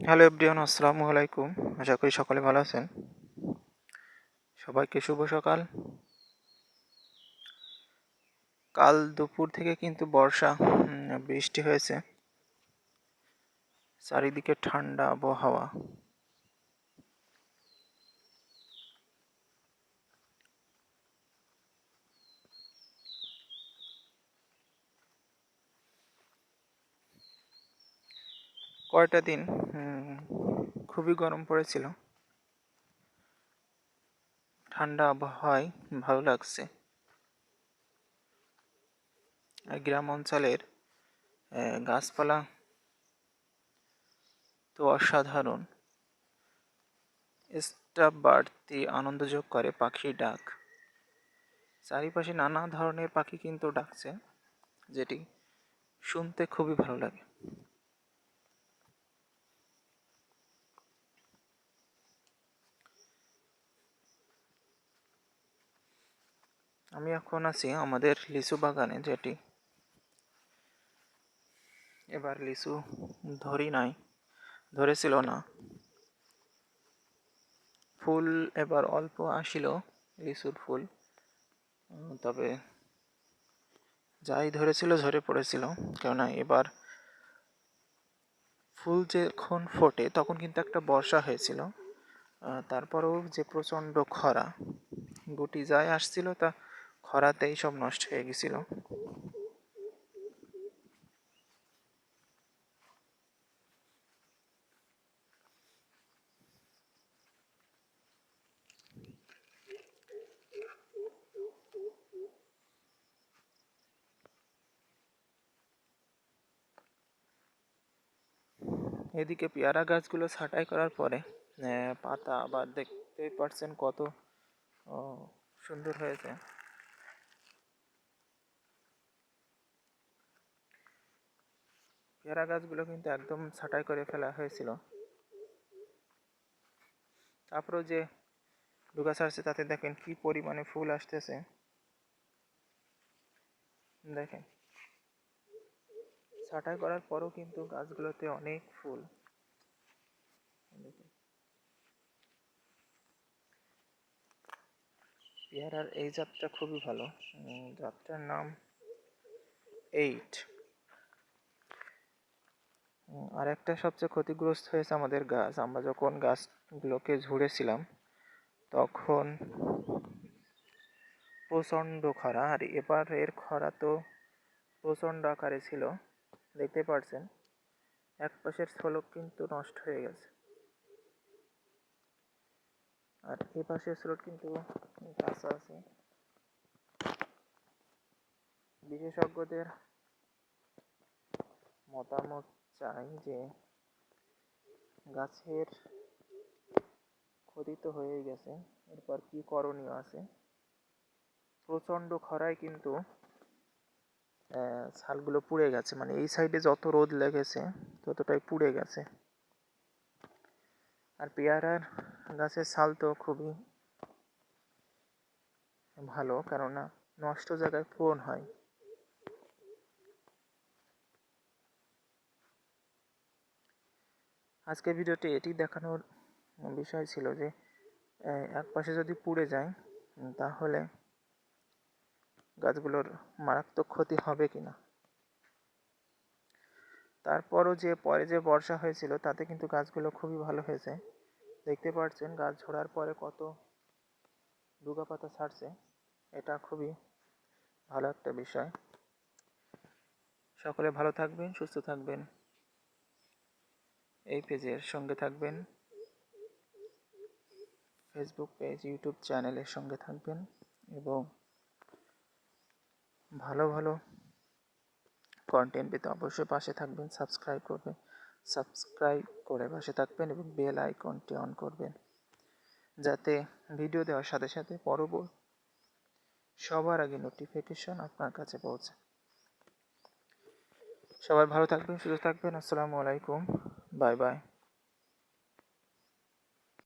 Hello everyone, আসসালামু আলাইকুম। আশা করি সকলে ভালো আছেন। সবাইকে শুভ সকাল। কাল দুপুর থেকে কিন্তু বর্ষা বৃষ্টি হয়েছে, চারিদিকে ঠান্ডা আবহাওয়া। কয়টা দিন খুবই গরম পড়েছিল, ঠান্ডা আবহাওয়ায় ভালো লাগছে। আর গ্রাম অঞ্চলের গাছপালা তো অসাধারণ, স্টাফ বাড়তি আনন্দ যোগ করে পাখির ডাক। চারিপাশে নানা ধরনের পাখি কিন্তু ডাকছে, যেটি শুনতে খুবই ভালো লাগে। আমি এখন আছি আমাদের লিচু বাগানে, যেটি এবার লিচু ধরেছিল না। ফুল এবার অল্প আসিল, লিচুর ফুল, তবে যাই ধরেছিল ঝরে পড়েছিল। কেননা এবার ফুল যখন ফোটে তখন কিন্তু একটা বর্ষা হয়েছিল, তারপরেও যে প্রচণ্ড খরা, গুটি যাই আসছিল তা খরাতেই সব নষ্ট হয়ে গেছিল। এদিকে পেয়ারা গাছগুলো ছাঁটাই করার পরে পাতা আবার দেখতেই পারছেন কত সুন্দর হয়েছে। পেয়ারা গাছগুলো কিন্তু একদম ছাঁটাই করে ফেলা হয়েছিল, তারপরেও যে ডুগা ছাড়ছে তাতে দেখেন কি পরিমাণে ফুল আসতেছে। দেখেন, ছাঁটাই করার পরও কিন্তু গাছগুলোতে অনেক ফুল। পেয়ারার এই জাতটা খুবই ভালো, জাতটার নাম 8। আর একটা সবচেয়ে ক্ষতিগ্রস্ত হয়েছে আমাদের গাছ। আমরা যখন গাছগুলোকে ঝুড়েছিলাম তখন প্রচণ্ড খরা, আর এবার এর খরা তো প্রচণ্ড আকারে ছিল। দেখতে পাচ্ছেন এক পাশের ঝলক কিন্তু নষ্ট হয়ে গেছে, আর এ পাশের স্রোত কিন্তু কাঁচা আছে। বিশেষজ্ঞদের মতামত চাই যে গাছের ক্ষতি তো হয়েই গেছে, এরপর কি করণীয় আছে। প্রচণ্ড খরায় কিন্তু ছালগুলো পুড়ে গেছে, মানে এই সাইডে যত রোদ লেগেছে ততটাই পুড়ে গেছে। আর পেয়ারার গাছের ছাল তো খুবই ভালো, কেননা নষ্ট জায়গায় পূরণ হয়। আজকের ভিডিওটি এটি দেখানোর বিষয় ছিল যে এক পাশে যদি পুড়ে যায় তাহলে গাছগুলোর মারাত্মক ক্ষতি হবে কিনা। তারপরও পরে যে বর্ষা হয়েছিল তাতে কিন্তু গাছগুলো খুবই ভালো হয়েছে। দেখতে পাচ্ছেন গাছ ঝরার পরে কত ডুগা পাতা ছাড়ছে, এটা খুবই ভালো একটা বিষয়। সকলে ভালো থাকবেন, সুস্থ থাকবেন, এই পেজের সঙ্গে থাকবেন, ফেসবুক পেজ, ইউটিউব চ্যানেলের সঙ্গে থাকবেন এবং ভালো ভালো কন্টেন্ট পেতে অবশ্যই পাশে থাকবেন। সাবস্ক্রাইব করে পাশে থাকবেন এবং বেল আইকনটি অন করবেন, যাতে ভিডিও দেওয়ার সাথে সাথে পরবর্তী সবার আগে নোটিফিকেশন আপনার কাছে পৌঁছে। সবাই ভালো থাকবেন, সুস্থ থাকবেন। আসসালামু আলাইকুম, বাই বাই।